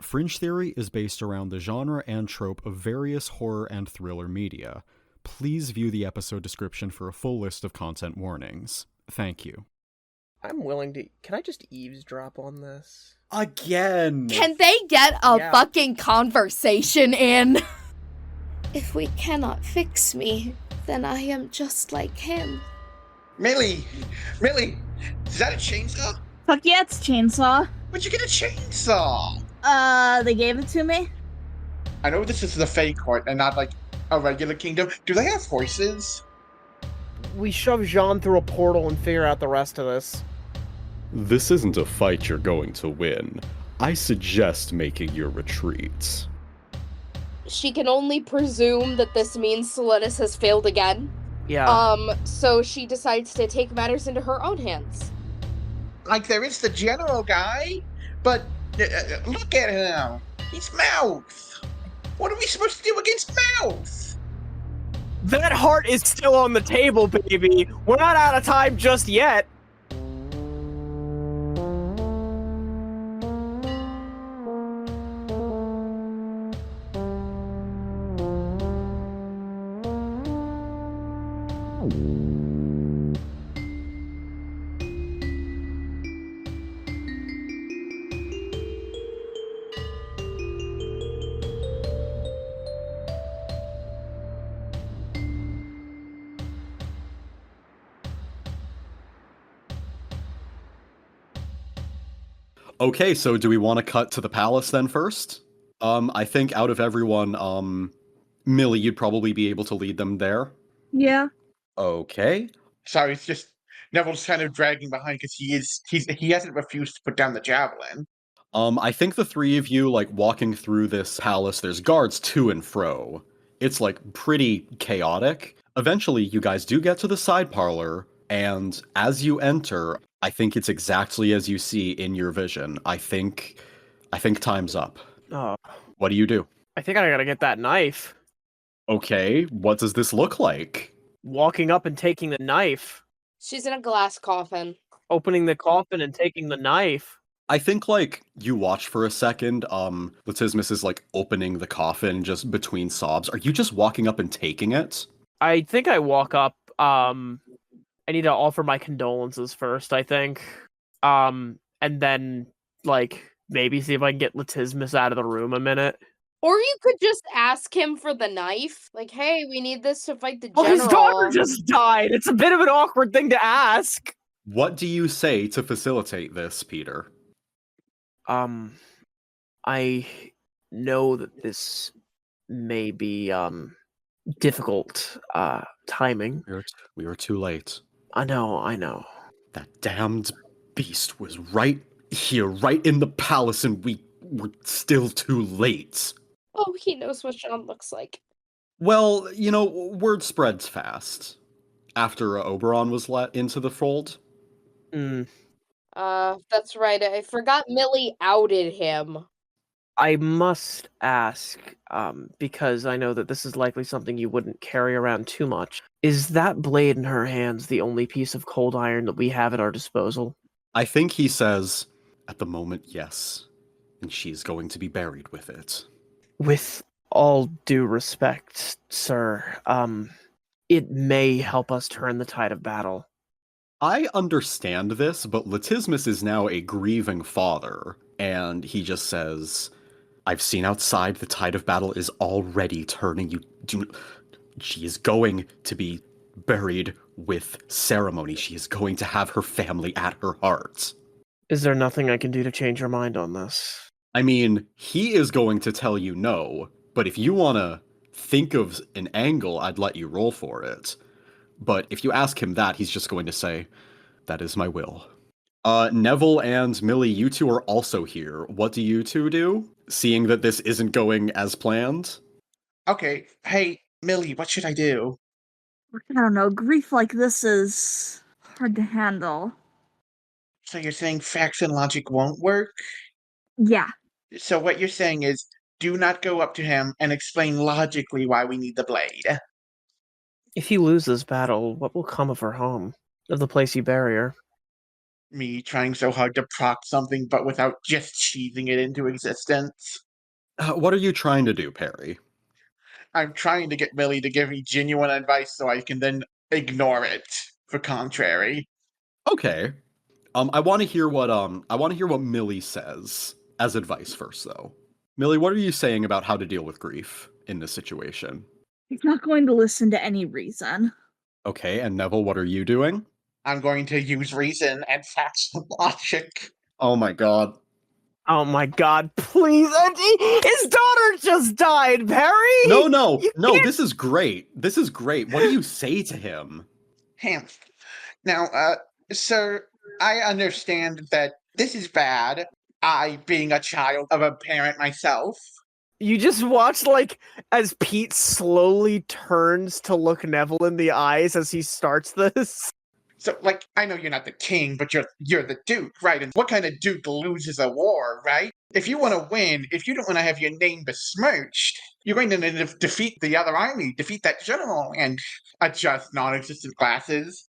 Fringe theory is based around the genre and trope of various horror and thriller media. Please view the episode description for a full list of content warnings. Thank you. I'm willing to... Can I just eavesdrop on this? Again! Can they get a Yeah. fucking conversation in? If we cannot fix me, then I am just like him. Millie, is that a chainsaw? Fuck yeah, it's chainsaw. Where'd you get a chainsaw? They gave it to me. I know this is the Fae court and not like a regular kingdom. Do they have horses? We shove Jean through a portal and figure out the rest of this. This isn't a fight you're going to win. I suggest making your retreat. She can only presume that this means Solenis has failed again. Yeah. So she decides to take matters into her own hands. Like there is the general guy, but look at him. He's Mouth. What are we supposed to do against Mouth? That heart is still on the table, baby. We're not out of time just yet. Okay, so do we want to cut to the palace then first? I think out of everyone, Millie, you'd probably be able to lead them there. Yeah. Okay. Sorry, it's just Neville's kind of dragging behind because he hasn't refused to put down the javelin. I think the three of you, like, walking through this palace, there's guards to and fro. It's, like, pretty chaotic. Eventually, you guys do get to the side parlor, and as you enter, I think it's exactly as you see in your vision. I think time's up. Oh, What do you do? I think I gotta get that knife. Okay, what does this look like? Walking up and taking the knife. She's in a glass coffin. Opening the coffin and taking the knife. I think, like, you watch for a second, Latismus is, like, opening the coffin just between sobs. Are you just walking up and taking it? I think I walk up, I need to offer my condolences first, I think. And then, like, maybe see if I can get Latismus out of the room a minute. Or you could just ask him for the knife. Like, hey, we need this to fight the Well, general. his daughter just died! It's a bit of an awkward thing to ask! What do you say to facilitate this, Peter? I know that this may be, difficult, timing. We were too late. I know. That damned beast was right here, right in the palace, and we were still too late. Oh, he knows what Sean looks like. Well, you know, word spreads fast. After Oberon was let into the fold. That's right. I forgot Millie outed him. I must ask, because I know that this is likely something you wouldn't carry around too much. Is that blade in her hands the only piece of cold iron that we have at our disposal? I think he says, at the moment, yes. And she's going to be buried with it. With all due respect, sir, it may help us turn the tide of battle. I understand this, but Latismus is now a grieving father, and he just says, I've seen outside the tide of battle is already turning. She is going to be buried with ceremony. She is going to have her family at her heart. Is there nothing I can do to change your mind on this? I mean, he is going to tell you no, but if you want to think of an angle, I'd let you roll for it. But if you ask him that, he's just going to say, that is my will. Neville and Millie, you two are also here. What do you two do, seeing that this isn't going as planned? Okay, hey, Millie, what should I do? I don't know. Grief like this is hard to handle. So you're saying facts and logic won't work? Yeah. So what you're saying is, do not go up to him and explain logically why we need the blade. If you lose this battle, what will come of her home? Of the place you bury her? me trying so hard to proc something, but without just cheesing it into existence. What are you trying to do, Perry? I'm trying to get Millie to give me genuine advice so I can then ignore it for contrary. Okay. I want to hear what Millie says as advice first, though. Millie, what are you saying about how to deal with grief in this situation? He's not going to listen to any reason. Okay, and Neville, what are you doing? I'm going to use reason and facts and logic. Oh my god. Oh my god, please, his daughter just died, Perry! No, You no, can't- this is great. This is great. What do you say to him? Ham. Now, sir, I understand that this is bad. I, being a child of a parent myself, You just watched, like, as Pete slowly turns to look Neville in the eyes as he starts this. so, like, I know you're not the king, but you're the duke, right? And what kind of duke loses a war, right? If you want to win, if you don't want to have your name besmirched, you're going to defeat the other army, defeat that general, and adjust non-existent classes.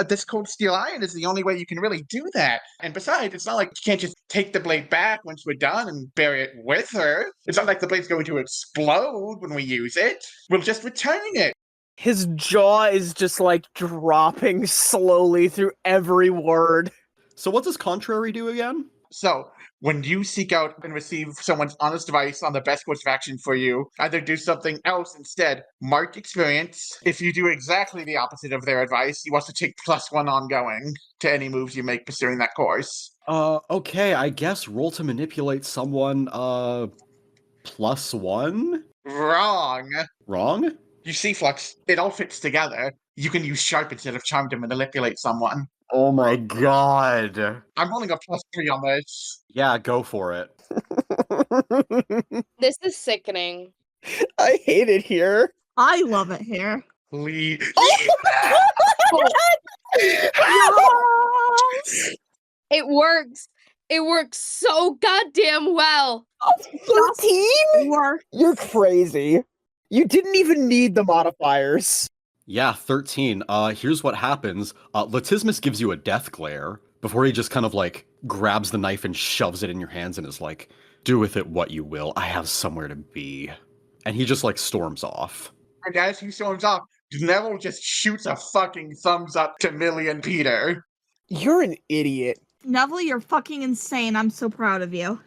This cold steel iron is the only way you can really do that. And besides, it's not like you can't just take the blade back once we're done and bury it with her. It's not like the blade's going to explode when we use it. We'll just return it. His jaw is just, like, dropping slowly through every word. So what does contrary do again? So, when you seek out and receive someone's honest advice on the best course of action for you, either do something else instead. Mark experience. If you do exactly the opposite of their advice, you also take +1 ongoing to any moves you make pursuing that course. Okay, I guess roll to manipulate someone, +1? Wrong. Wrong? You see, Flux, it all fits together. You can use sharp instead of charm to manipulate someone. Oh my god. I'm rolling a +3 on this. Yeah, go for it. This is sickening. I hate it here. I love it here. Lead. Yes! It works. It works so goddamn well. 13? Work. You're crazy. You didn't even need the modifiers. Yeah, 13. Here's what happens. Latismus gives you a death glare before he just kind of like grabs the knife and shoves it in your hands and is like, do with it what you will. I have somewhere to be. And he just like storms off. And as he storms off, Neville just shoots a fucking thumbs up to Millie and Peter. You're an idiot. Neville, you're fucking insane. I'm so proud of you.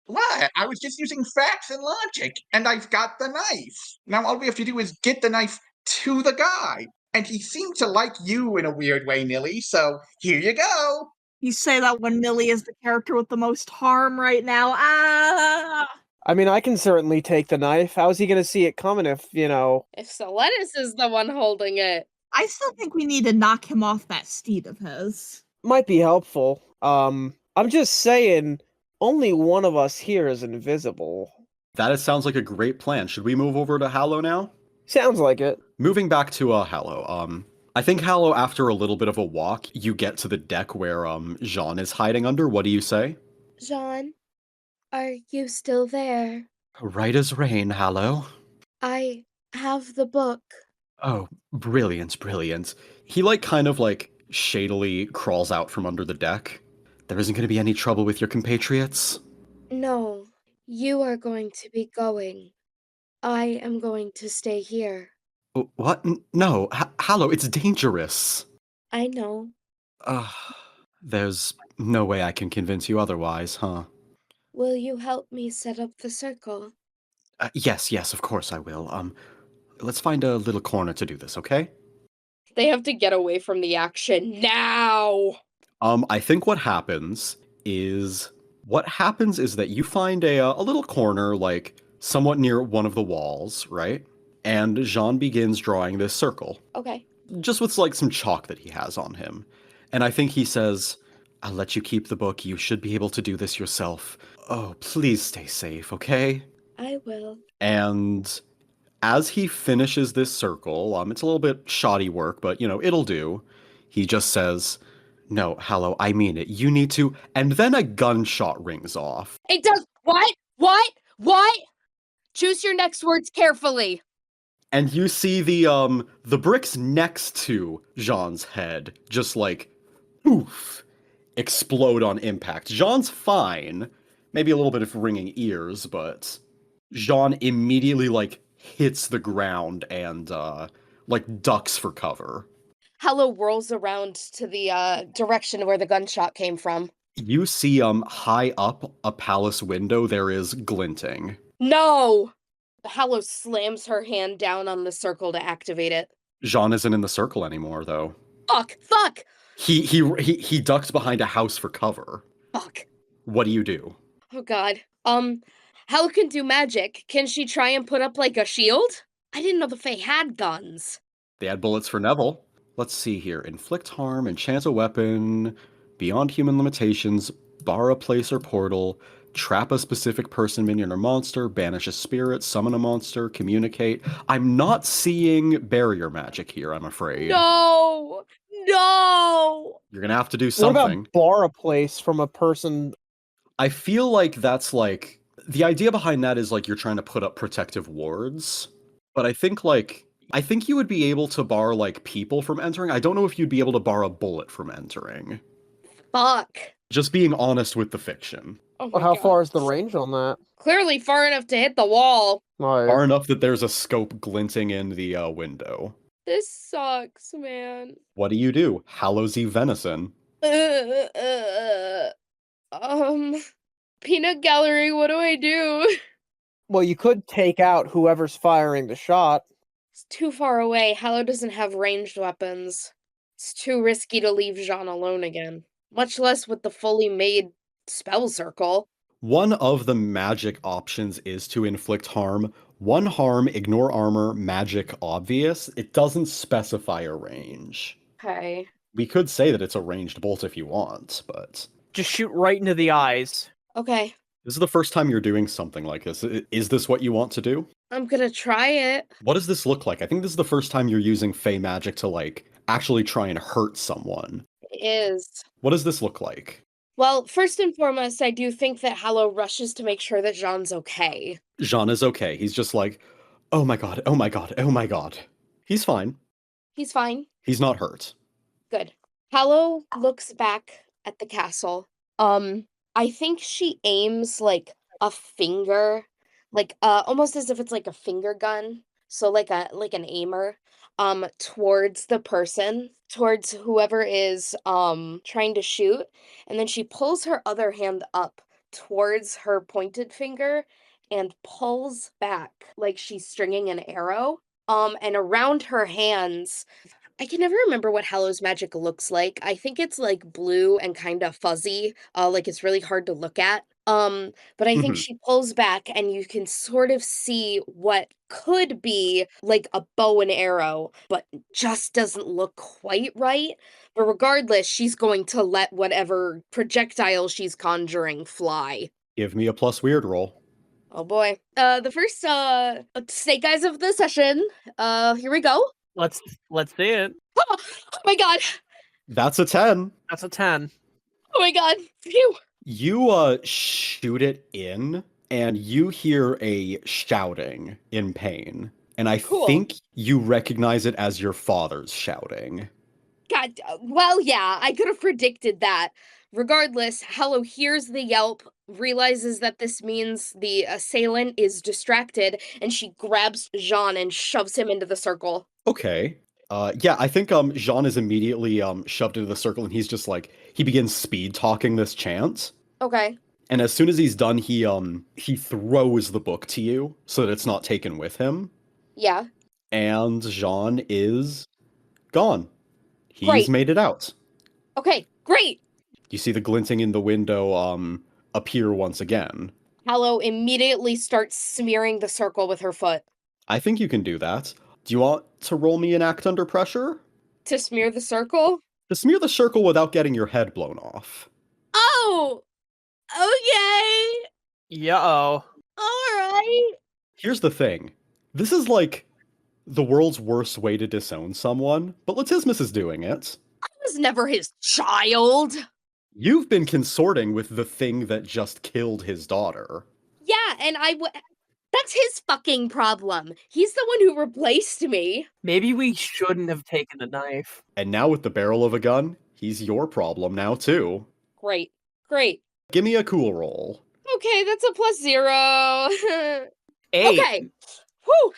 What? I was just using facts and logic, and I've got the knife. Now all we have to do is get the knife to the guy. And he seemed to like you in a weird way, Nilly, so here you go. You say that when Millie is the character with the most harm right now. Ah! I mean, I can certainly take the knife. How's he gonna see it coming if, If Solenis is the one holding it. I still think we need to knock him off that steed of his. might be helpful. I'm just saying, only one of us here is invisible. Sounds like a great plan. Should we move over to Hallow now? Sounds like it. Moving back to Hallow. I think Hallow, after a little bit of a walk, you get to the deck where Jean is hiding under. What do you say? Jean, are you still there? Right as rain, Hallow. I have the book. Oh, brilliant, brilliant. He kind of shadily crawls out from under the deck. There isn't going to be any trouble with your compatriots? No, you are going to be going. I am going to stay here. What? No, Hallow, it's dangerous. I know. There's no way I can convince you otherwise, huh? Will you help me set up the circle? Yes, of course I will. Let's find a little corner to do this, okay? They have to get away from the action now. I think what happens is that you find a little corner, somewhat near one of the walls, right? And Jean begins drawing this circle, Okay. just with some chalk that he has on him. And I think he says, I'll let you keep the book. You should be able to do this yourself. Oh, please stay safe, okay? I will. And as he finishes this circle, it's a little bit shoddy work, but, it'll do. He just says, no, Hallow, I mean it. You need to... And then a gunshot rings off. It does. What? Choose your next words carefully. And you see the bricks next to Jean's head just poof. explode on impact. Jean's fine. Maybe a little bit of ringing ears, but Jean immediately, like, hits the ground and, like, ducks for cover. Hallow whirls around to the direction where the gunshot came from. You see, high up a palace window, there is glinting. No! Hallow slams her hand down on the circle to activate it. Jean isn't in the circle anymore, though. Fuck! He ducks behind a house for cover. Fuck. What do you do? Oh god. Hallow can do magic. Can she try and put up, like, a shield? I didn't know the Fae had guns. They had bullets for Neville. Let's see here. Inflict harm, enchant a weapon, beyond human limitations, bar a place or portal, trap a specific person, minion, or monster, banish a spirit, summon a monster, communicate. I'm not seeing barrier magic here, I'm afraid. No! You're gonna have to do What something. about bar a place from a person? I feel like that's like... The idea behind that is like you're trying to put up protective wards. But I think you would be able to bar like people from entering. I don't know if you'd be able to bar a bullet from entering. Fuck. Just being honest with the fiction. Oh Well, my how God. far is the range on that? Clearly far enough to hit the wall. Far enough that there's a scope glinting in the window. This sucks, man. What do you do? Hallows Eve Venison. Peanut gallery, what do I do? Well, you could take out whoever's firing the shot. It's too far away. Hallow doesn't have ranged weapons. It's too risky to leave Jean alone again. Much less with the fully made spell circle. One of the magic options is to inflict harm. One harm, ignore armor, magic obvious. It doesn't specify a range. Okay. We could say that it's a ranged bolt if you want, but... Just shoot right into the eyes. Okay. This is the first time you're doing something like this. Is this what you want to do? I'm gonna try it. What does this look like? I think this is the first time you're using Fey magic to, like, actually try and hurt someone. It is. What does this look like? Well, first and foremost, I do think that Hallow rushes to make sure that Jean's okay. Jean is okay. He's just like, oh my god, oh my god, oh my god. He's fine. He's fine. He's not hurt. Good. Hallow looks back at the castle. I think she aims like a finger, like almost as if it's like a finger gun. So like an aimer, towards the person, towards whoever is trying to shoot, and then she pulls her other hand up towards her pointed finger and pulls back like she's stringing an arrow. And around her hands, I can never remember what Hallow's magic looks like. I think it's like blue and kind of fuzzy, like it's really hard to look at. But I think Mhm. she pulls back and you can sort of see what could be like a bow and arrow, but just doesn't look quite right. But regardless, she's going to let whatever projectile she's conjuring fly. Give me a plus weird roll. Oh boy. The first snake eyes of the session. Here we go. Let's see it. Oh my god. That's a 10. That's a 10. Oh my god. Phew. You shoot it in, and you hear a shouting in pain. And I Cool. think you recognize it as your father's shouting. God, well, yeah, I could have predicted that. Regardless, Hallow hears the yelp, realizes that this means the assailant is distracted, and she grabs Jean and shoves him into the circle. Okay. Yeah, I think Jean is immediately shoved into the circle, and he's just like, he begins speed talking this chant. Okay. And as soon as he's done, he throws the book to you so that it's not taken with him. Yeah. And Jean is gone. He's Great. made it out. Okay, great. You see the glinting in the window appear once again. Hallow immediately starts smearing the circle with her foot. I think you can do that. Do you want to roll me an act under pressure? To smear the circle? To smear the circle without getting your head blown off. Oh! Okay! Yeah-oh. Alright! Here's the thing. This is like the world's worst way to disown someone, but Latismus is doing it. I was never his child! You've been consorting with the thing that just killed his daughter. Yeah, and that's his fucking problem. He's the one who replaced me. Maybe we shouldn't have taken the knife. And now with the barrel of a gun, he's your problem now too. Great. Great. Give me a cool roll. Okay, that's a +0. 8. Okay. Whew.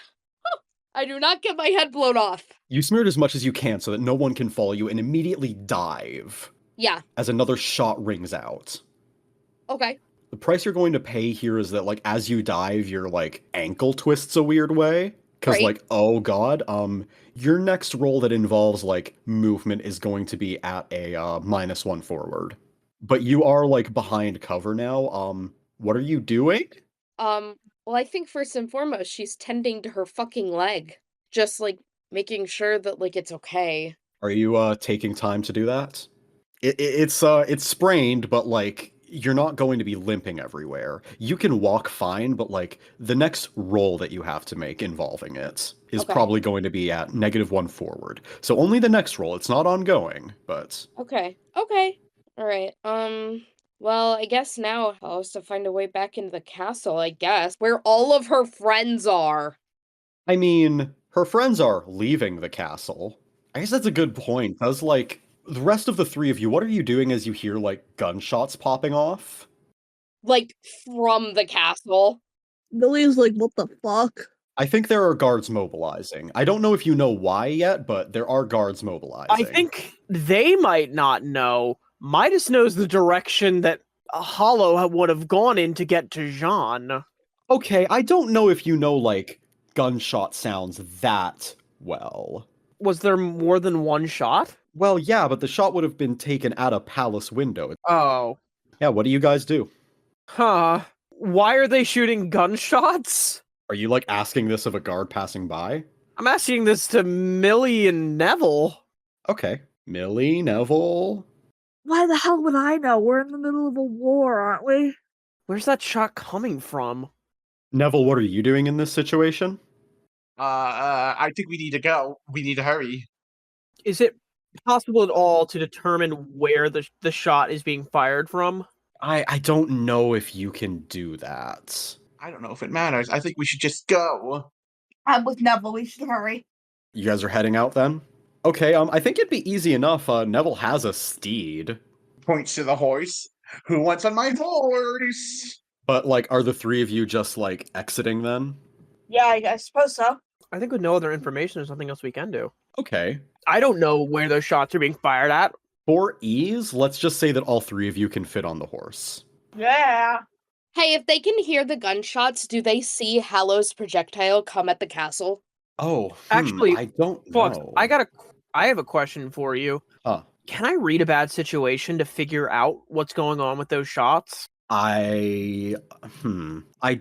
I do not get my head blown off. You smeared as much as you can so that no one can follow you and immediately dive Yeah. as another shot rings out. Okay. The price you're going to pay here is that, like, as you dive, your, like, ankle twists a weird way. Because, Right. like, oh god, your next roll that involves, like, movement is going to be at a, -1 forward. But you are, like, behind cover now. What are you doing? Well, I think first and foremost, she's tending to her fucking leg. Just, like, making sure that, like, it's okay. Are you, taking time to do that? It's sprained, but, like, you're not going to be limping everywhere. You can walk fine, but, like, the next roll that you have to make involving it is Okay. probably going to be at -1 forward. So only the next roll. It's not ongoing, but Okay. Okay. Alright, well, I guess now I'll have to find a way back into the castle, I guess, where all of her friends are. I mean, her friends are leaving the castle. I guess that's a good point, because, like, the rest of the three of you, what are you doing as you hear, like, gunshots popping off? Like, from the castle. Billy's like, what the fuck? I think there are guards mobilizing. I don't know if you know why yet, but there are guards mobilizing. I think they might not know. Midas knows the direction that Hollow would have gone in to get to Jean. Okay, I don't know if you know, like, gunshot sounds that well. Was there more than one shot? Well, yeah, but the shot would have been taken at a palace window. Oh. Yeah, what do you guys do? Huh. Why are they shooting gunshots? Are you, like, asking this of a guard passing by? I'm asking this to Millie and Neville. Okay. Millie, Neville. Why the hell would I know? We're in the middle of a war, aren't we? Where's that shot coming from? Neville, what are you doing in this situation? I think we need to go. We need to hurry. Is it possible at all to determine where the shot is being fired from? I don't know if you can do that. I don't know if it matters. I think we should just go. I'm with Neville. We should hurry. You guys are heading out then? Okay, I think it'd be easy enough. Neville has a steed. Points to the horse. Who wants on my horse? But, like, are the three of you just, like, exiting then? Yeah, I suppose so. I think with no other information, there's nothing else we can do. Okay. I don't know where those shots are being fired at. For ease, let's just say that all three of you can fit on the horse. Yeah. Hey, if they can hear the gunshots, do they see Hallows' projectile come at the castle? Oh, Actually, I don't Flux, know. I have a question for you. Huh. Can I read a bad situation to figure out what's going on with those shots? I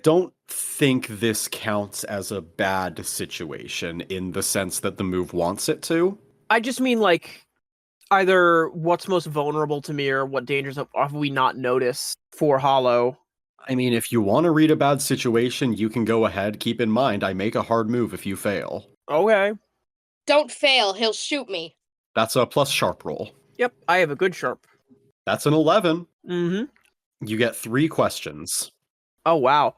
don't think this counts as a bad situation in the sense that the move wants it to. I just mean, like, either what's most vulnerable to me or what dangers have we not noticed for Hollow. I mean, if you want to read a bad situation, you can go ahead. Keep in mind, I make a hard move if you fail. Okay. Don't fail, he'll shoot me. That's a plus sharp roll. Yep, I have a good sharp. That's an 11. Mm-hmm. You get 3 questions. Oh, wow.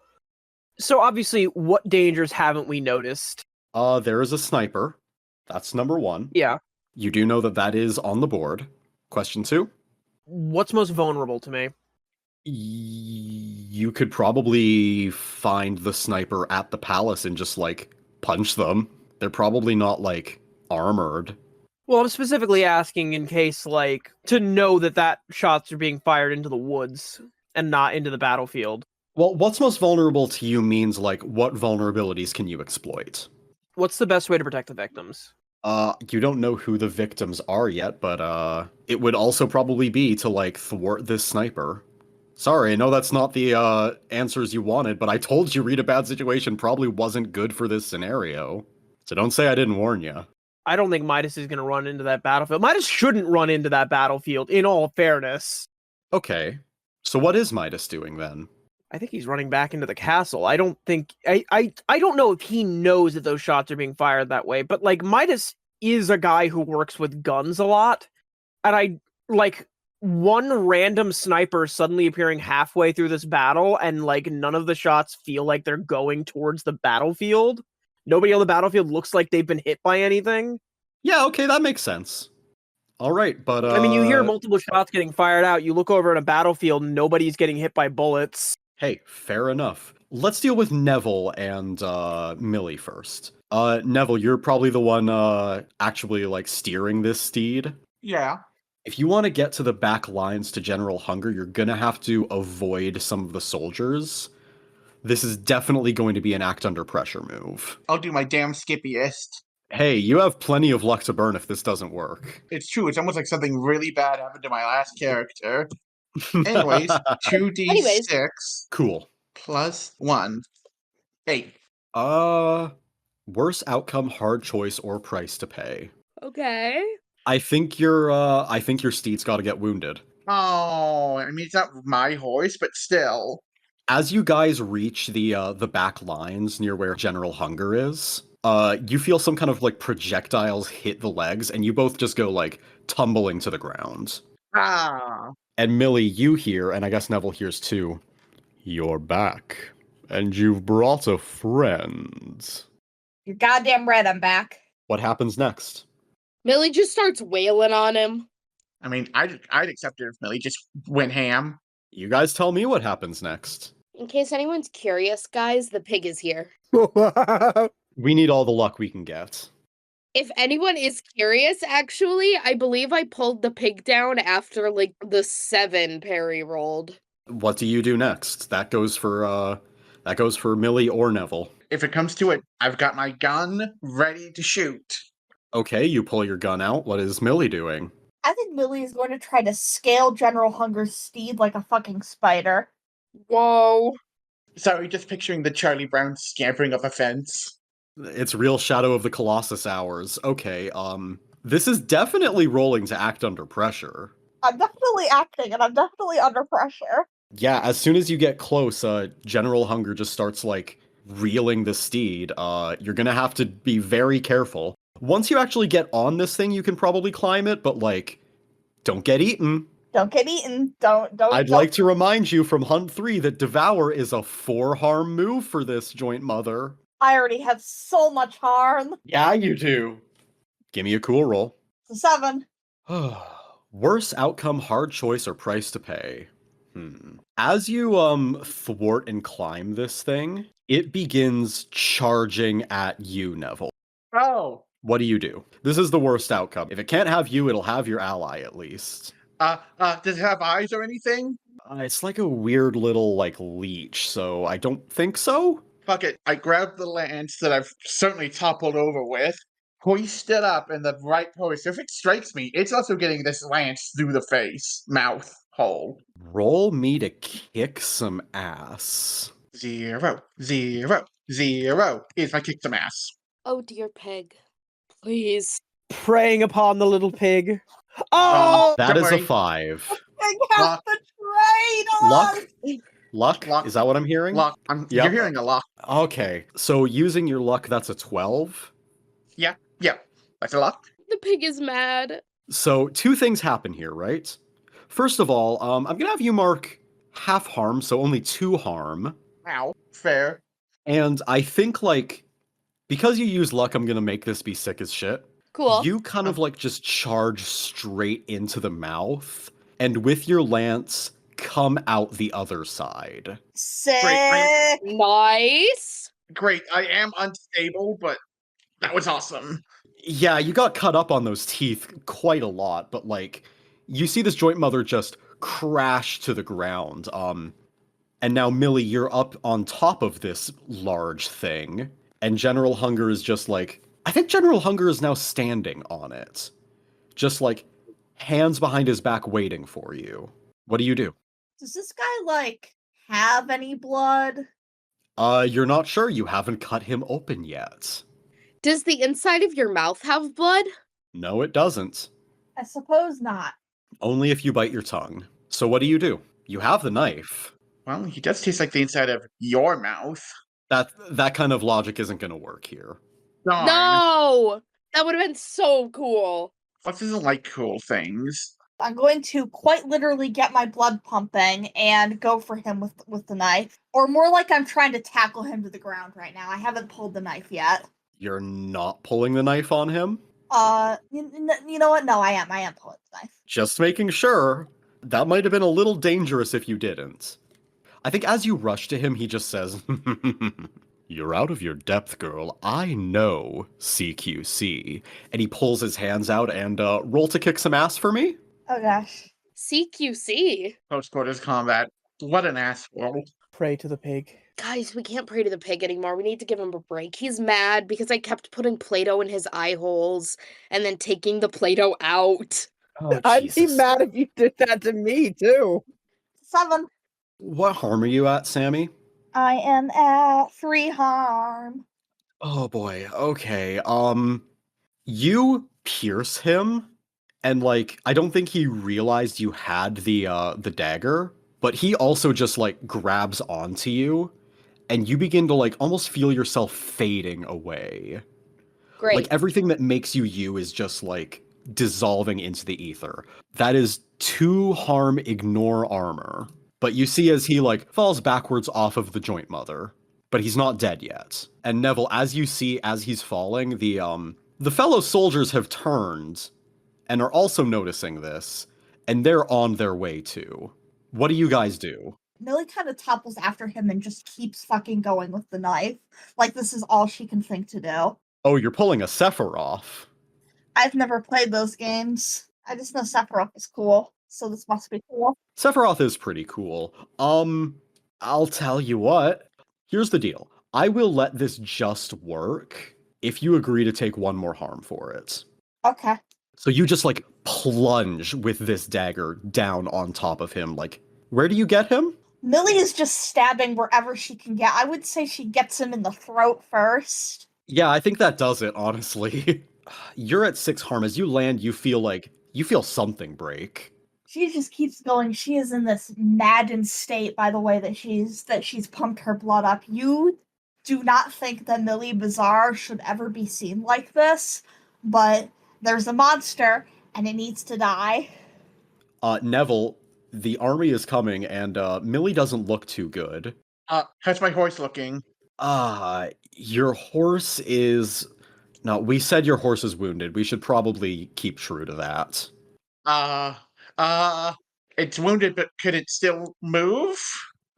So obviously, what dangers haven't we noticed? There is a sniper. That's number 1. Yeah. You do know that that is on the board. Question 2. What's most vulnerable to me? You could probably find the sniper at the palace and just, like, punch them. They're probably not, like, armored. Well, I'm specifically asking in case, like, to know that shots are being fired into the woods and not into the battlefield. Well, what's most vulnerable to you means, like, what vulnerabilities can you exploit? What's the best way to protect the victims? You don't know who the victims are yet, but, it would also probably be to, like, thwart this sniper. Sorry, I know that's not the, answers you wanted, but I told you read a bad situation probably wasn't good for this scenario. So don't say I didn't warn you. I don't think Midas is going to run into that battlefield. Midas shouldn't run into that battlefield, in all fairness. Okay. So what is Midas doing then? I think he's running back into the castle. I don't think... I don't know if he knows that those shots are being fired that way, but, like, Midas is a guy who works with guns a lot, and one random sniper suddenly appearing halfway through this battle, and, like, none of the shots feel like they're going towards the battlefield. Nobody on the battlefield looks like they've been hit by anything. Yeah, okay, that makes sense. All right, but I mean, you hear multiple shots getting fired out. You look over at a battlefield, and nobody's getting hit by bullets. hey, fair enough. Let's deal with Neville and Millie first. Neville, you're probably the one actually like steering this steed. Yeah. If you want to get to the back lines to General Hunger, you're gonna have to avoid some of the soldiers. This is definitely going to be an act under pressure move. I'll do my damn skippiest. Hey, you have plenty of luck to burn if this doesn't work. It's true. It's almost like something really bad happened to my last character. Anyways, 2d6 Cool. plus 1. 8. Worst outcome, hard choice, or price to pay. Okay. I think your steed's got to get wounded. Oh, I mean, it's not my horse, but still. As you guys reach the back lines near where General Hunger is, you feel some kind of like projectiles hit the legs, and you both just go like tumbling to the ground. Ah. And Millie, you hear, and I guess Neville hears too. You're back, and you've brought a friend. You're goddamn right, I'm back. What happens next? Millie just starts wailing on him. I mean, I'd accept it if Millie just went ham. You guys tell me what happens next. In case anyone's curious, guys, the pig is here. We need all the luck we can get. If anyone is curious, actually, I believe I pulled the pig down after like the 7 parry rolled. What do you do next? That goes for Millie or Neville. If it comes to it, I've got my gun ready to shoot. Okay, you pull your gun out. What is Millie doing? I think Millie is going to try to scale General Hunger's steed like a fucking spider. Whoa. Sorry, just picturing the Charlie Brown scampering up a fence. It's real Shadow of the Colossus hours. Okay, this is definitely rolling to act under pressure. I'm definitely acting, and I'm definitely under pressure. Yeah, as soon as you get close, General Hunger just starts, like, reeling the steed. You're gonna have to be very careful. Once you actually get on this thing, you can probably climb it, but, like, don't get eaten. Don't get eaten. Don't. I'd like to remind you from Hunt 3 that Devour is a 4-harm move for this joint mother. I already have so much harm. Yeah, you do. Give me a cool roll. It's a 7. Worst outcome, hard choice, or price to pay. As you thwart and climb this thing, it begins charging at you, Neville. Oh. What do you do? This is the worst outcome. If it can't have you, it'll have your ally at least. Does it have eyes or anything? It's like a weird little, like, leech, so I don't think so. Fuck it. I grab the lance that I've certainly toppled over with, hoist it up in the right pose. If it strikes me, it's also getting this lance through the face, mouth, hole. Roll me to kick some ass. 0, 0, 0 is my kick some ass. Oh, dear pig. Please. Preying upon the little pig. Oh! That Don't is worry. a 5. I have betrayed us! Luck? Luck. Is that what I'm hearing? Luck. Yep. You're hearing a luck. Okay, so using your luck, that's a 12. Yeah. That's a luck. The pig is mad. So 2 things happen here, right? First of all, I'm gonna have you mark half harm, so only 2 harm. Ow. Fair. And I think, like, because you use luck, I'm gonna make this be sick as shit. Cool. You kind of, like, just charge straight into the mouth, and with your lance, come out the other side. Sick! Nice. Great. I am unstable, but that was awesome. Yeah, you got cut up on those teeth quite a lot, but, like, you see this joint mother just crash to the ground. And now, Millie, you're up on top of this large thing, and General Hunger is just like, I think General Hunger is now standing on it. Just, like, hands behind his back waiting for you. What do you do? Does this guy, like, have any blood? You're not sure. You haven't cut him open yet. Does the inside of your mouth have blood? No, it doesn't. I suppose not. Only if you bite your tongue. So what do? You have the knife. Well, he does taste like the inside of your mouth. That kind of logic isn't gonna work here. Darn. No! That would have been so cool. Flux doesn't like cool things. I'm going to quite literally get my blood pumping and go for him with the knife. Or more like I'm trying to tackle him to the ground right now. I haven't pulled the knife yet. You're not pulling the knife on him? You know what? No, I am pulling the knife. Just making sure. That might have been a little dangerous if you didn't. I think as you rush to him, he just says, "You're out of your depth, girl. I know CQC." And he pulls his hands out and roll to kick some ass for me. Oh gosh. CQC. Close quarters combat. What an asshole. Pray to the pig. Guys, we can't pray to the pig anymore. We need to give him a break. He's mad because I kept putting Play-Doh in his eye holes and then taking the Play-Doh out. Oh, I'd be Jesus. mad if you did that to me, too. 7. What harm are you at, Sammi? I am at 3 harm. Oh boy, okay. You pierce him, and like, I don't think he realized you had the dagger, but he also just like grabs onto you, and you begin to like almost feel yourself fading away. Great. Like everything that makes you you is just like dissolving into the ether. That is 2 harm, ignore armor. But you see as he like falls backwards off of the joint mother, but he's not dead yet. And Neville, as you see as he's falling, the fellow soldiers have turned and are also noticing this, and they're on their way too. What do you guys do? Millie kind of topples after him and just keeps fucking going with the knife. Like this is all she can think to do. Oh, you're pulling a Sephiroth. I've never played those games. I just know Sephiroth is cool, so this must be cool. Sephiroth is pretty cool. I'll tell you what. Here's the deal. I will let this just work if you agree to take 1 more harm for it. Okay. So you just like plunge with this dagger down on top of him. Like, where do you get him? Millie is just stabbing wherever she can get. I would say she gets him in the throat first. Yeah, I think that does it, honestly. You're at 6 harm. As you land, you feel something break. She just keeps going. She is in this maddened state by the way that she's pumped her blood up. You do not think that Millie Bizarre should ever be seen like this, but there's a monster and it needs to die. Neville, the army is coming, and Millie doesn't look too good. How's my horse looking? Your horse is... No, we said your horse is wounded. We should probably keep true to that. It's wounded, but could it still move?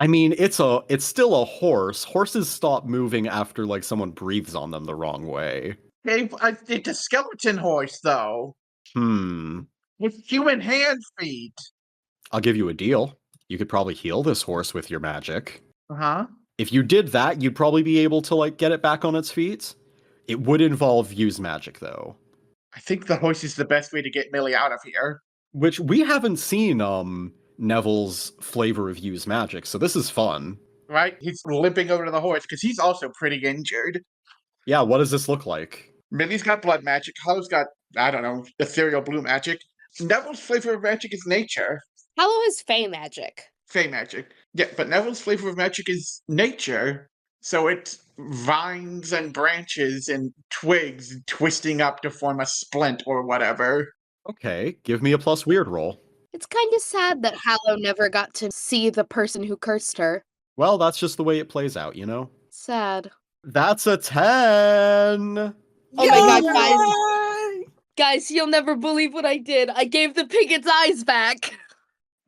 I mean, it's still a horse. Horses stop moving after, like, someone breathes on them the wrong way. It's a skeleton horse, though. With human hand feet. I'll give you a deal. You could probably heal this horse with your magic. Uh-huh. If you did that, you'd probably be able to, like, get it back on its feet. It would involve use magic, though. I think the horse is the best way to get Millie out of here. Which we haven't seen, Neville's flavor of use magic, so this is fun. Right? He's limping over to the horse, because he's also pretty injured. Yeah, what does this look like? Millie's got blood magic. Hollow's got, I don't know, ethereal blue magic. Neville's flavor of magic is nature. Hallow has Fey magic. Fey magic. Yeah, but Neville's flavor of magic is nature. So it's vines and branches and twigs twisting up to form a splint or whatever. Okay, give me a plus weird roll. It's kind of sad that Hallow never got to see the person who cursed her. Well, that's just the way it plays out, you know? Sad. That's a 10! Oh my god, guys. Guys, you'll never believe what I did. I gave the pig its eyes back.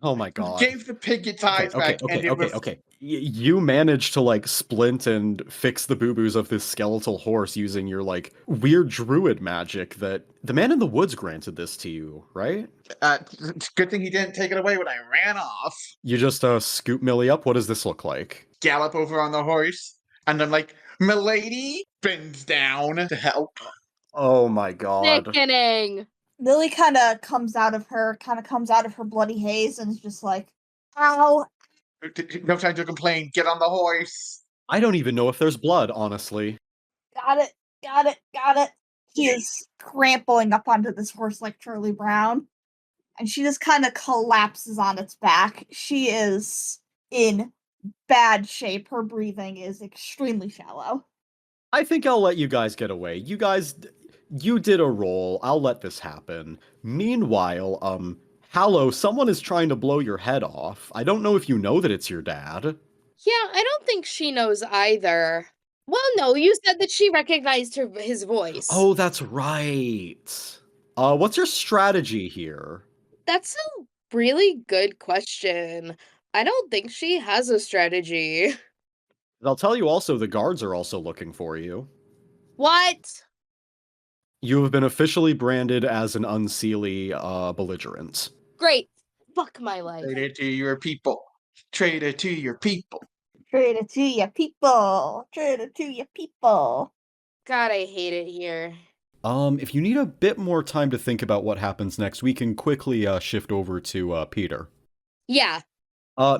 Oh my god. Gave the pig its eyes back. Okay. You managed to, like, splint and fix the boo-boos of this skeletal horse using your, like, weird druid magic that... The man in the woods granted this to you, right? It's a good thing he didn't take it away when I ran off. You just, scoop Millie up? What does this look like? Gallop over on the horse, and I'm like, "Milady," bends down to help. Oh my god. Sickening. Millie kind of comes out of her bloody haze and is just like, ow. No time to complain. Get on the horse. I don't even know if there's blood, honestly. Got it. She is trampling up onto this horse like Charlie Brown. And she just kind of collapses on its back. She is in bad shape. Her breathing is extremely shallow. I think I'll let you guys get away. You did a roll. I'll let this happen. Meanwhile, Hallow, someone is trying to blow your head off. I don't know if you know that it's your dad. Yeah, I don't think she knows either. Well, no, you said that she recognized his voice. Oh, that's right. What's your strategy here? That's a really good question. I don't think she has a strategy. I'll tell you also, the guards are also looking for you. What? You have been officially branded as an Unseelie belligerent. Great. Fuck my life. Traitor to your people. Traitor to your people. Traitor to your people. Traitor to your people. God, I hate it here. If you need a bit more time to think about what happens next, we can quickly shift over to Peter. Yeah.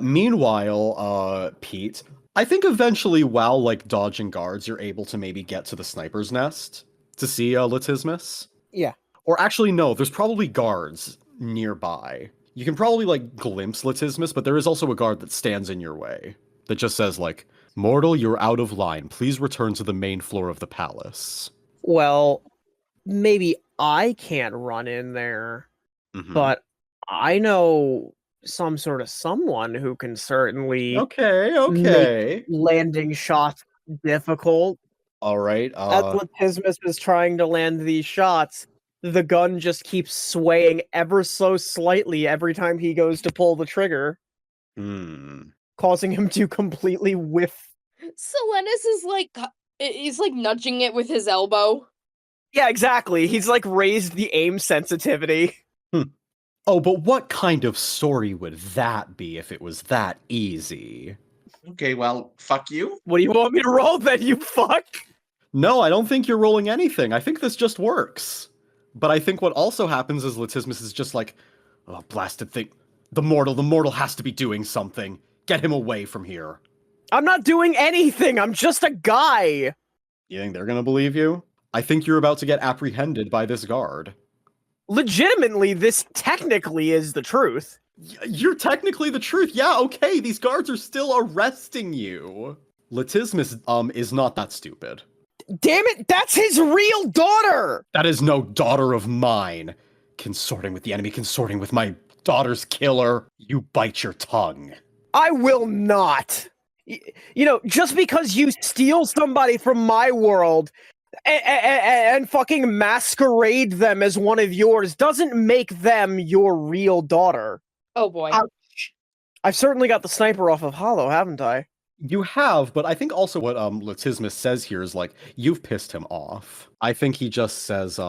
Meanwhile, Pete, I think eventually while, like, dodging guards, you're able to maybe get to the sniper's nest to see Latismus. Yeah. Or actually, no, there's probably guards nearby. You can probably, like, glimpse Latismus, but there is also a guard that stands in your way that just says, like, "Mortal, you're out of line. Please return to the main floor of the palace." Well, maybe I can't run in there, Mhm. but I know some sort of someone who can certainly Okay. landing shots difficult. All right. As Latismus is trying to land these shots, the gun just keeps swaying ever so slightly every time he goes to pull the trigger, causing him to completely whiff. Selenis is like, he's like nudging it with his elbow. Yeah, exactly. He's like raised the aim sensitivity. Oh, but what kind of story would that be if it was that easy? Okay, well, fuck you. What do you want me to roll then, you fuck? No, I don't think you're rolling anything. I think this just works. But I think what also happens is Latismus is just like, oh, blasted thing. The mortal has to be doing something. Get him away from here. I'm not doing anything. I'm just a guy. You think they're gonna believe you? I think you're about to get apprehended by this guard. Legitimately, this technically is the truth. You're technically the truth. Yeah, okay, these guards are still arresting you. Latismus, is not that stupid. Damn it, that's his real daughter! That is no daughter of mine. Consorting with the enemy, consorting with my daughter's killer. You bite your tongue. I will not. You know, just because you steal somebody from my world and fucking masquerade them as one of yours doesn't make them your real daughter. Oh boy. Ouch. I've certainly got the sniper off of Hollow, haven't I? You have, but I think also what Latismus says here is like, you've pissed him off. I think he just says,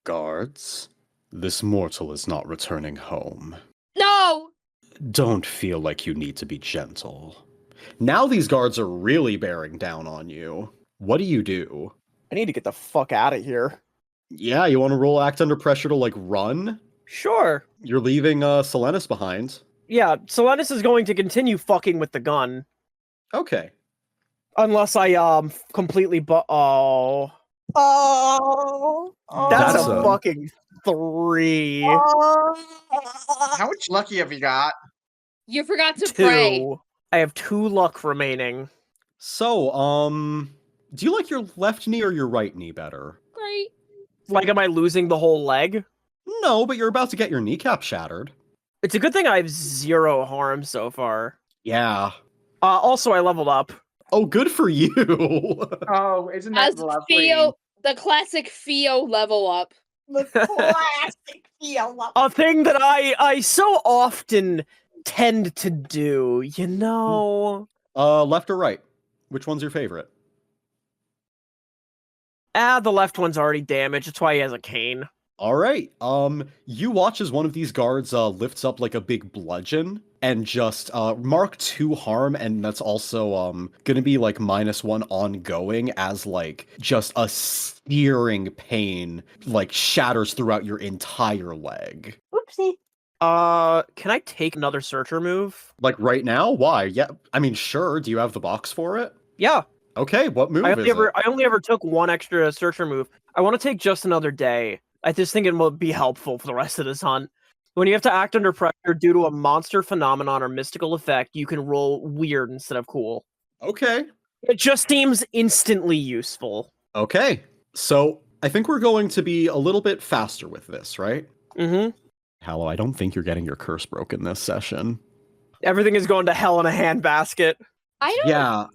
guards, this mortal is not returning home. No! Don't feel like you need to be gentle. Now these guards are really bearing down on you. What do? I need to get the fuck out of here. Yeah, you want to roll act under pressure to, like, run? Sure. You're leaving Selenis behind. Yeah, Selenis is going to continue fucking with the gun. Okay. Unless I, completely Oh. That's That's a a- fucking 3. How much lucky have you got? You forgot to pray. 2. I have 2 luck remaining. So, do you like your left knee or your right knee better? Great. Like, am I losing the whole leg? No, but you're about to get your kneecap shattered. It's a good thing I have 0 harm so far. Yeah. Also, I leveled up. Oh, good for you. Oh, isn't that As lovely? Theo, the classic Theo level up. The classic feel. A thing that I so often tend to do, you know? Left or right? Which one's your favorite? The left one's already damaged. That's why he has a cane. All right. You watch as one of these guards lifts up like a big bludgeon and just mark 2 harm, and that's also gonna be like -1 ongoing as like just a searing pain like shatters throughout your entire leg. Oopsie. Can I take another searcher move? Like right now? Why? Yeah, I mean, sure. Do you have the box for it? Yeah. Okay, what move I is it? only ever took 1 extra searcher move. I want to take just another day. I just think it will be helpful for the rest of this hunt. When you have to act under pressure due to a monster phenomenon or mystical effect, you can roll weird instead of cool. Okay. It just seems instantly useful. Okay. So I think we're going to be a little bit faster with this, right? Mm-hmm. Hallow, I don't think you're getting your curse broken this session. Everything is going to hell in a handbasket. I don't. Yeah.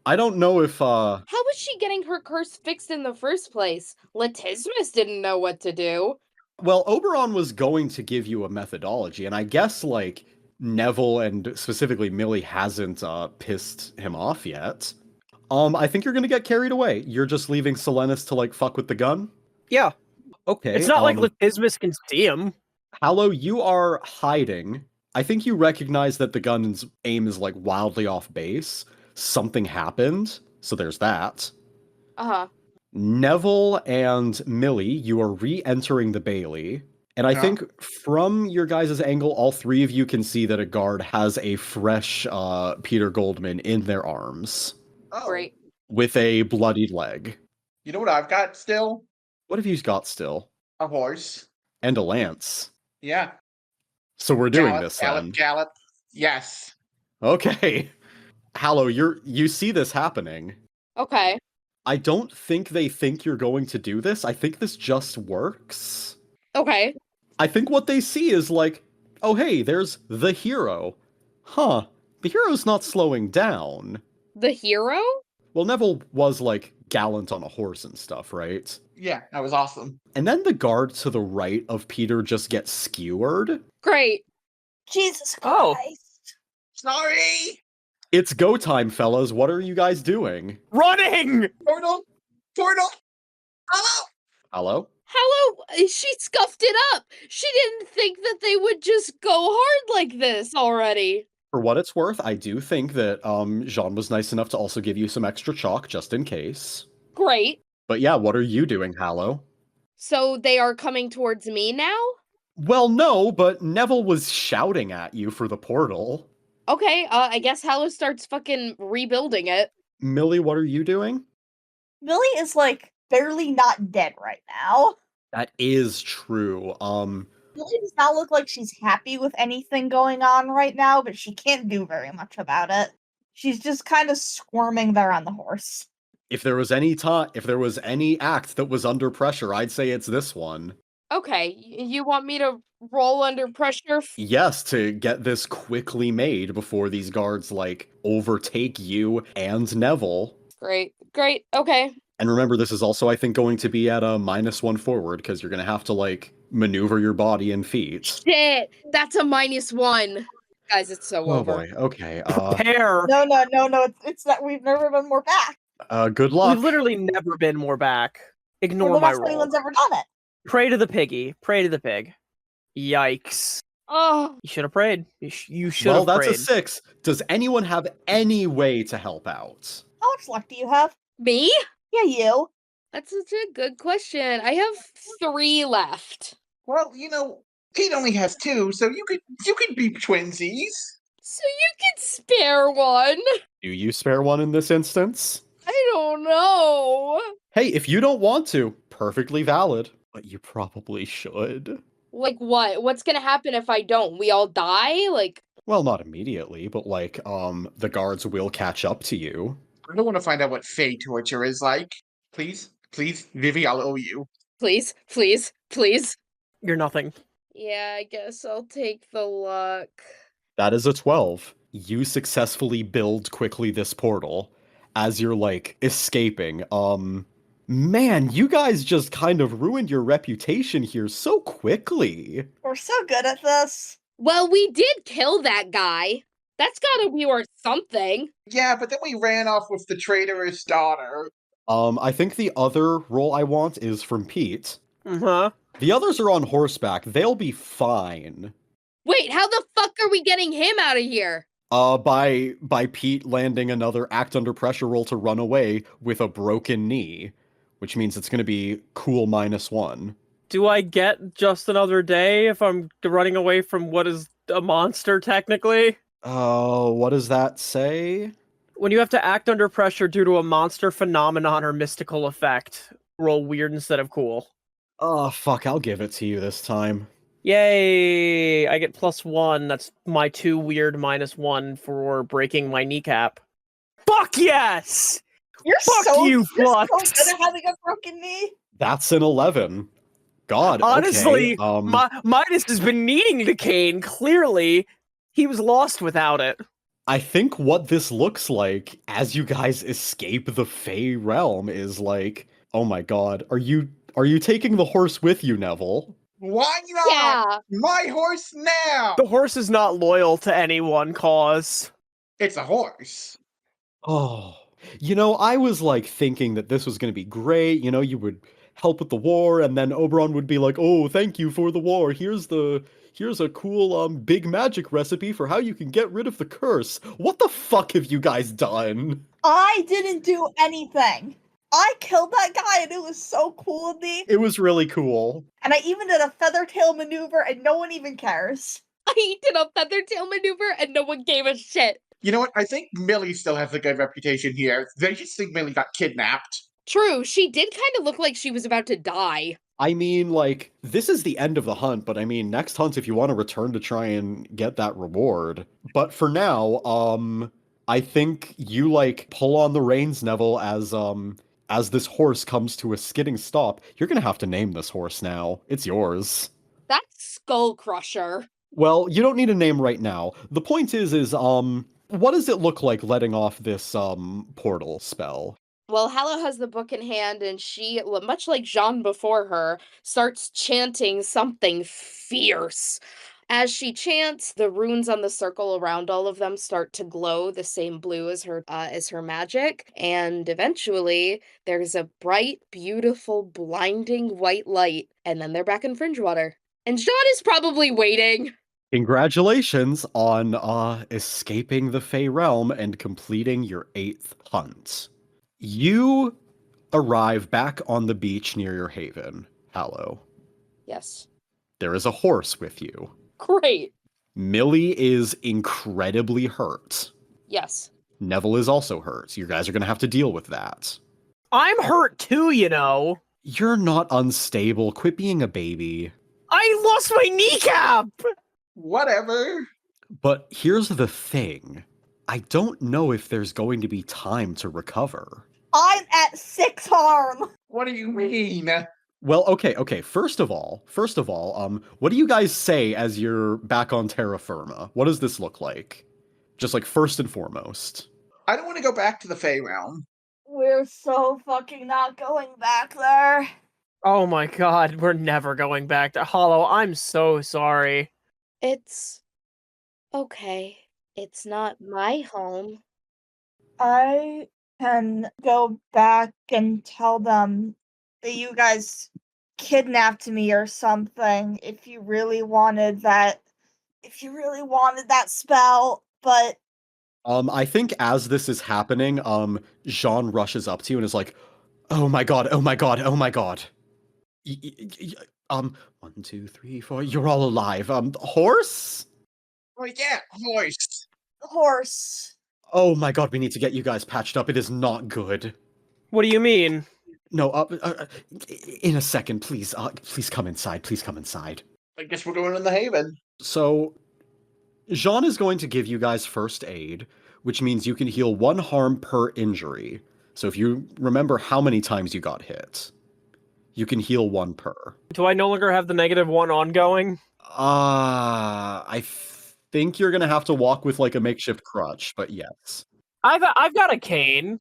I don't know if How was she getting her curse fixed in the first place? Letizimus didn't know what to do. Well, Oberon was going to give you a methodology, and I guess, like, Neville and specifically Millie hasn't pissed him off yet. I think you're gonna get carried away. You're just leaving Silenus to, like, fuck with the gun? Yeah. Okay. It's not like Letizimus can see him. Hallow, you are hiding. I think you recognize that the gun's aim is, like, wildly off base. Something happened, so there's that. Uh-huh. Neville and Millie, you are re-entering the Bailey. And I think from your guys' angle, all three of you can see that a guard has a fresh Peter Goldman in their arms. Oh, Great. With a bloodied leg. You know what I've got still? What have you got still? A horse. And a lance. Yeah. So we're doing Gallop, this gallop, then. gallop. Yes. Okay. Hallow, you see this happening. Okay. I don't think they think you're going to do this. I think this just works. Okay. I think what they see is like, oh hey, there's the hero. Huh, the hero's not slowing down. The hero? Well, Neville was like gallant on a horse and stuff, right? Yeah, that was awesome. And then the guard to the right of Peter just gets skewered. Great. Jesus Oh. Christ. Sorry! It's go time, fellas. What are you guys doing? Running! Portal! Portal! Hello! Hello? Hello, she scuffed it up. She didn't think that they would just go hard like this already. For what it's worth, I do think that Jean was nice enough to also give you some extra chalk just in case. Great. But yeah, what are you doing, Hallow? So they are coming towards me now? Well, no, but Neville was shouting at you for the portal. Okay, I guess Hallows starts fucking rebuilding it. Millie, what are you doing? Millie is like barely not dead right now. That is true. Millie does not look like she's happy with anything going on right now, but she can't do very much about it. She's just kind of squirming there on the horse. If there was any act that was under pressure, I'd say it's this one. Okay, you want me to roll under pressure? Yes, to get this quickly made before these guards, like, overtake you and Neville. Great, okay. And remember, this is also, I think, going to be at a -1 forward, because you're going to have to, like, maneuver your body and feet. Shit, that's a -1. Guys, it's so Oh over. boy, okay. Prepare! No, it's that we've never been more back. Good luck. We've literally never been more back. We're Ignore the my best roll. anyone's ever done it. Pray to the piggy. Pray to the pig. Yikes. Oh, You should have prayed. You should Well, have that's prayed. a 6. Does anyone have any way to help out? How much luck do you have? me? Yeah, you. That's such a good question. I have 3 left. Well, you know, Pete only has 2, so you could be twinsies. So you can spare one? Do you spare one in this instance? I don't know. Hey, if you don't want to, perfectly valid. But you probably should. Like what? What's gonna happen if I don't? We all die? Like, Well, not immediately, but like, the guards will catch up to you. I don't want to find out what Fey torture is like. Please, Vivi, I'll owe you. please. You're nothing. Yeah, I guess I'll take the luck. That is a 12. You successfully build quickly this portal as you're, like, escaping. Man, you guys just kind of ruined your reputation here so quickly. We're so good at this. Well, we did kill that guy. That's gotta be worth something. Yeah, but then we ran off with the traitorous daughter. I think the other role I want is from Pete. Uh-huh. The others are on horseback. They'll be fine. Wait, how the fuck are we getting him out of here? By Pete landing another act under pressure roll to run away with a broken knee, which means it's going to be cool -1. Do I get just another day if I'm running away from what is a monster, technically? What does that say? When you have to act under pressure due to a monster phenomenon or mystical effect, roll weird instead of cool. Oh, fuck, I'll give it to you this time. Yay! I get +1. That's my 2 weird -1 for breaking my kneecap. Fuck yes! You're Fuck so, you, you're so Flux! good at having a broken knee. That's an 11. God, Honestly, okay. Midas has been needing the cane, clearly. He was lost without it. I think what this looks like as you guys escape the Fey realm is like, oh my god, are you taking the horse with you, Neville? Why not? Yeah. My horse now! The horse is not loyal to any one cause. It's a horse. Oh, you know, I was like thinking that this was going to be great. You know, you would help with the war, and then Oberon would be like, "Oh, thank you for the war. Here's a cool big magic recipe for how you can get rid of the curse." What the fuck have you guys done? I didn't do anything. I killed that guy and it was so cool of me. It was really cool. And I even did a feather tail maneuver and no one even cares. I did a feather tail maneuver and no one gave a shit. You know what? I think Millie still has a good reputation here. They just think Millie got kidnapped. True, she did kind of look like she was about to die. I mean, like, this is the end of the hunt, but I mean, next hunt if you want to return to try and get that reward. But for now, I think you like pull on the reins, Neville, as this horse comes to a skidding stop. You're gonna have to name this horse now. It's yours. That's Skull Crusher. Well, you don't need a name right now. The point is what does it look like letting off this portal spell? Well, Hallow has the book in hand, and she, much like Jean before her, starts chanting something fierce. As she chants, the runes on the circle around all of them start to glow the same blue as her magic, and eventually there's a bright, beautiful, blinding white light, and then they're back in Fringe water. And Jean is probably waiting. Congratulations on escaping the Fey realm and completing your 8th hunt. You arrive back on the beach near your haven, Hallow. Yes. There is a horse with you. Great. Millie is incredibly hurt. Yes. Neville is also hurt. You guys are going to have to deal with that. I'm hurt too, you know. You're not unstable. Quit being a baby. I lost my kneecap! Whatever. But here's the thing. I don't know if there's going to be time to recover. I'm at 6 harm. What do you mean? Well, okay. First of all, what do you guys say as you're back on terra firma? What does this look like? Just like first and foremost. I don't want to go back to the Fey realm. We're so fucking not going back there. Oh my god, we're never going back to Hollow. I'm so sorry. It's okay. It's not my home. I can go back and tell them that you guys kidnapped me or something if you really wanted that spell, but I think as this is happening, Jean rushes up to you and is like, "Oh my god, oh my god, oh my god. 1, 2, 3, 4, you're all alive. Horse? Oh yeah, horse. horse. Oh my god, we need to get you guys patched up. It is not good." What do you mean? No, in a second, please. Please come inside. Please come inside. I guess we're going in the haven. So, Jean is going to give you guys first aid, which means you can heal 1 harm per injury. So if you remember how many times you got hit, you can heal 1 per. Do I no longer have the -1 ongoing? I think you're gonna have to walk with like a makeshift crutch, but yes. I've got a cane.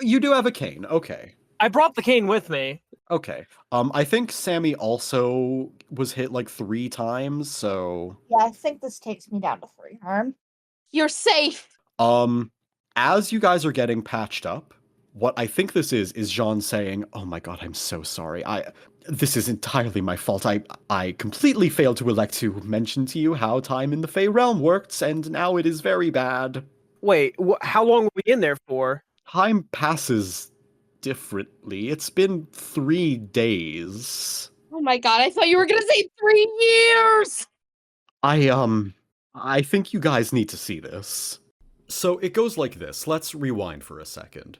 You do have a cane, okay. I brought the cane with me. Okay. I think Sammi also was hit like 3 times, so... Yeah, I think this takes me down to 3 harm. You're safe. As you guys are getting patched up, what I think this is Jean saying, "Oh my god, I'm so sorry. This is entirely my fault. I completely failed to elect to mention to you how time in the Fey realm works, and now it is very bad." Wait, how long were we in there for? Time passes differently. It's been 3 days. Oh my god, I thought you were gonna say 3 years! I think you guys need to see this. So it goes like this. Let's rewind for a second.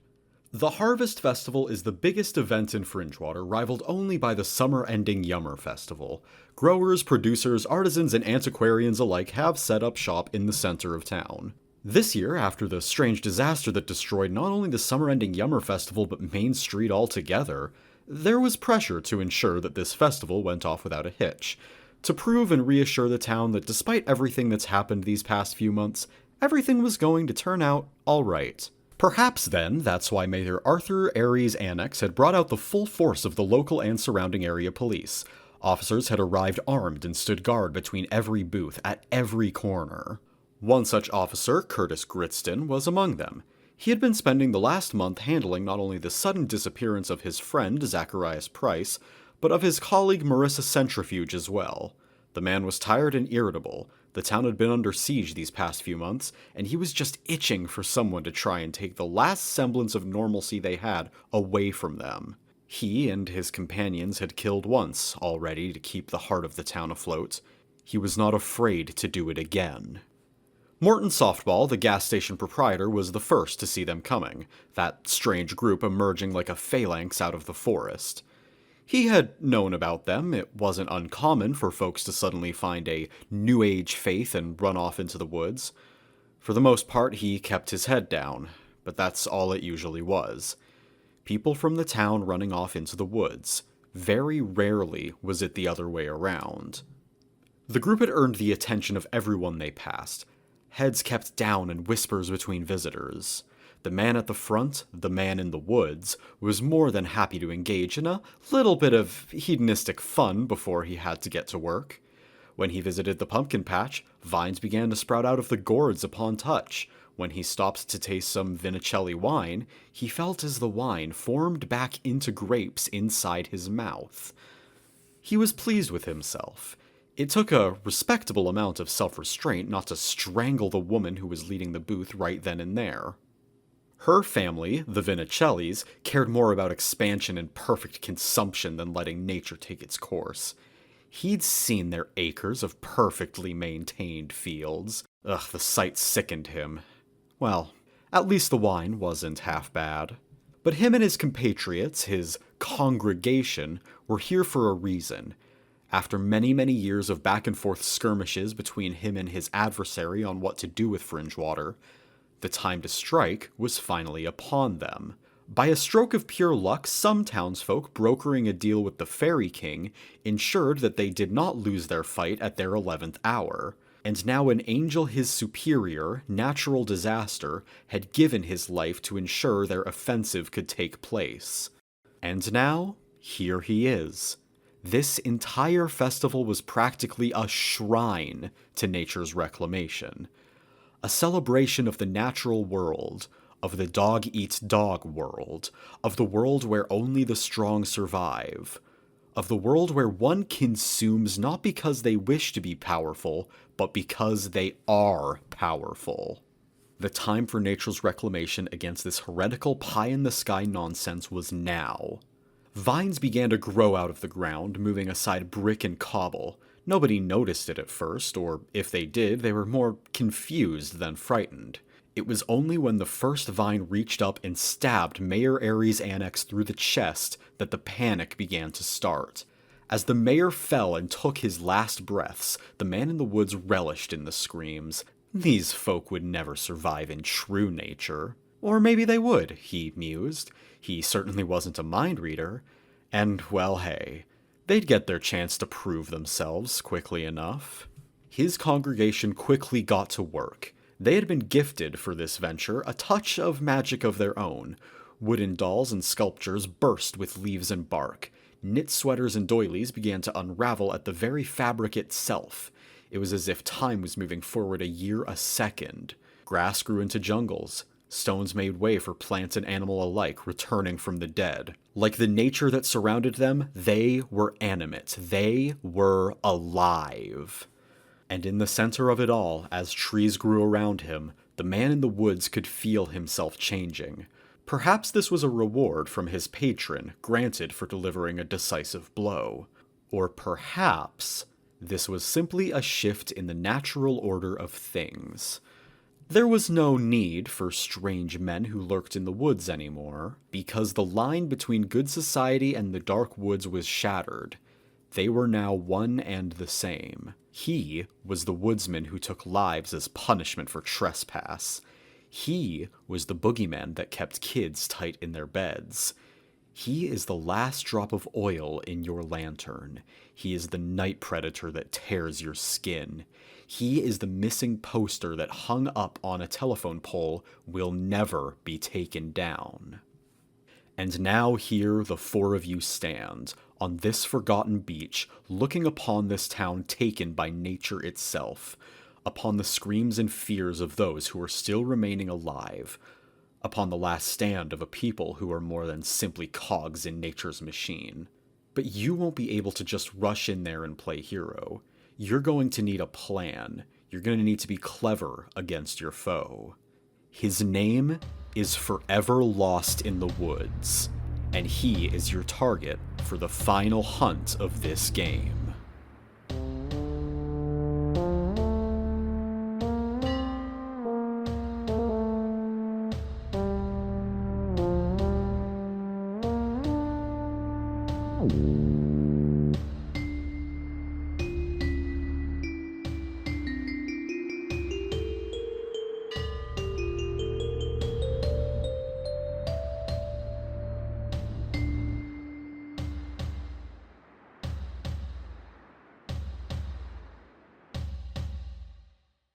The Harvest Festival is the biggest event in Fringewater, rivaled only by the summer-ending Yummer Festival. Growers, producers, artisans, and antiquarians alike have set up shop in the center of town. This year, after the strange disaster that destroyed not only the summer-ending Yummer Festival but Main Street altogether, there was pressure to ensure that this festival went off without a hitch. To prove and reassure the town that despite everything that's happened these past few months, Everything was going to turn out alright. Perhaps then, that's why Mayor Arthur Aries Annex had brought out the full force of the local and surrounding area police. Officers had arrived armed and stood guard between every booth at every corner. One such officer, Curtis Gritston, was among them. He had been spending the last month handling not only the sudden disappearance of his friend, Zacharias Price, but of his colleague Marissa Centrifuge as well. The man was tired and irritable. The town had been under siege these past few months, and he was just itching for someone to try and take the last semblance of normalcy they had away from them. He and his companions had killed once already to keep the heart of the town afloat. He was not afraid to do it again. Morton Softball, the gas station proprietor, was the first to see them coming, that strange group emerging like a phalanx out of the forest. He had known about them. It wasn't uncommon for folks to suddenly find a New Age faith and run off into the woods. For the most part, he kept his head down, but that's all it usually was. People from the town running off into the woods. Very rarely was it the other way around. The group had earned the attention of everyone they passed. Heads kept down and whispers between visitors. The man at the front, the man in the woods, was more than happy to engage in a little bit of hedonistic fun before he had to get to work. When he visited the pumpkin patch, vines began to sprout out of the gourds upon touch. When he stopped to taste some Vinicelli wine, he felt as the wine formed back into grapes inside his mouth. He was pleased with himself. It took a respectable amount of self-restraint not to strangle the woman who was leading the booth right then and there. Her family, the Vinicellis, cared more about expansion and perfect consumption than letting nature take its course. He'd seen their acres of perfectly maintained fields. Ugh, the sight sickened him. Well, at least the wine wasn't half bad. But him and his compatriots, his congregation, were here for a reason. After many, many years of back-and-forth skirmishes between him and his adversary on what to do with Fringewater, the time to strike was finally upon them. By a stroke of pure luck, some townsfolk brokering a deal with the Fairy King ensured that they did not lose their fight at their 11th hour. And now an angel his superior, Natural Disaster, had given his life to ensure their offensive could take place. And now, here he is. This entire festival was practically a shrine to nature's reclamation. A celebration of the natural world, of the dog-eat-dog world, of the world where only the strong survive, of the world where one consumes not because they wish to be powerful, but because they are powerful. The time for nature's reclamation against this heretical pie-in-the-sky nonsense was now. Vines began to grow out of the ground, moving aside brick and cobble. Nobody noticed it at first, or if they did, they were more confused than frightened. It was only when the first vine reached up and stabbed Mayor Aries Annex through the chest that the panic began to start. As the mayor fell and took his last breaths, the man in the woods relished in the screams. These folk would never survive in true nature. Or maybe they would, he mused. He certainly wasn't a mind reader. And, well, hey, they'd get their chance to prove themselves quickly enough. His congregation quickly got to work. They had been gifted for this venture a touch of magic of their own. Wooden dolls and sculptures burst with leaves and bark. Knit sweaters and doilies began to unravel at the very fabric itself. It was as if time was moving forward a year a second. Grass grew into jungles. Stones made way for plants and animal alike, returning from the dead. Like the nature that surrounded them, they were animate. They were alive. And in the center of it all, as trees grew around him, the man in the woods could feel himself changing. Perhaps this was a reward from his patron, granted for delivering a decisive blow. Or perhaps this was simply a shift in the natural order of things. There was no need for strange men who lurked in the woods anymore, because the line between good society and the dark woods was shattered. They were now one and the same. He was the woodsman who took lives as punishment for trespass. He was the boogeyman that kept kids tight in their beds. He is the last drop of oil in your lantern. He is the night predator that tears your skin. He is the missing poster that hung up on a telephone pole will never be taken down. And now here the four of you stand, on this forgotten beach, looking upon this town taken by nature itself, upon the screams and fears of those who are still remaining alive, upon the last stand of a people who are more than simply cogs in nature's machine. But you won't be able to just rush in there and play hero. You're going to need a plan. You're going to need to be clever against your foe. His name is forever lost in the woods, and he is your target for the final hunt of this game.